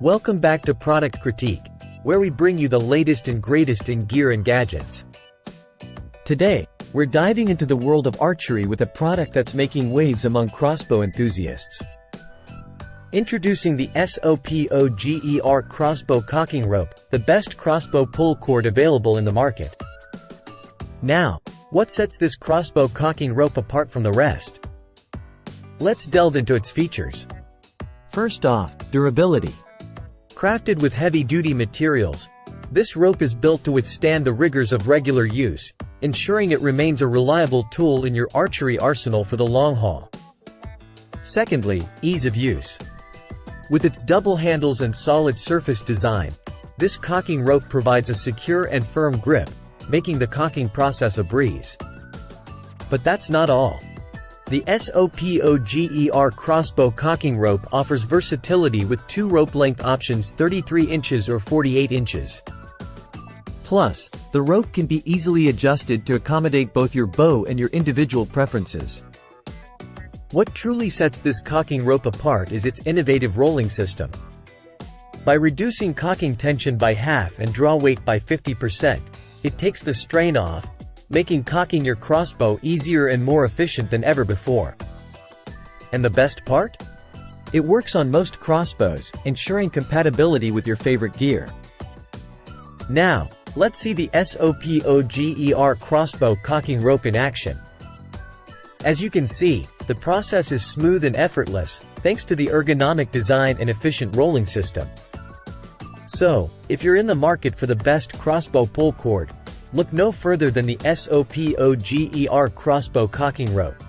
Welcome back to Product Critique, where we bring you the latest and greatest in gear and gadgets. Today, we're diving into the world of archery with a product that's making waves among crossbow enthusiasts. Introducing the SOPOGER Crossbow Cocking Rope, the best crossbow pull cord available in the market. Now, what sets this crossbow cocking rope apart from the rest? Let's delve into its features. First off, durability. Crafted with heavy-duty materials, this rope is built to withstand the rigors of regular use, ensuring it remains a reliable tool in your archery arsenal for the long haul. Secondly, ease of use. With its double handles and solid surface design, this cocking rope provides a secure and firm grip, making the cocking process a breeze. But that's not all. The SOPOGER Crossbow Cocking Rope offers versatility with two rope length options, 33 inches or 48 inches. Plus, the rope can be easily adjusted to accommodate both your bow and your individual preferences. What truly sets this cocking rope apart is its innovative rolling system. By reducing cocking tension by half and draw weight by 50%, it takes the strain off, making cocking your crossbow easier and more efficient than ever before. And the best part? It works on most crossbows, ensuring compatibility with your favorite gear. Now, let's see the SOPOGER Crossbow Cocking Rope in action. As you can see, the process is smooth and effortless, thanks to the ergonomic design and efficient rolling system. So, if you're in the market for the best crossbow pull cord, look no further than the SOPOGER Crossbow Cocking Rope.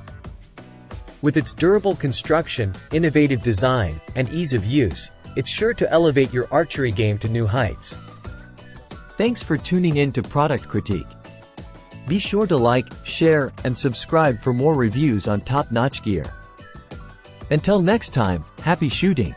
With its durable construction, innovative design, and ease of use, it's sure to elevate your archery game to new heights. Thanks for tuning in to Product Critique. Be sure to like, share, and subscribe for more reviews on top-notch gear. Until next time, happy shooting!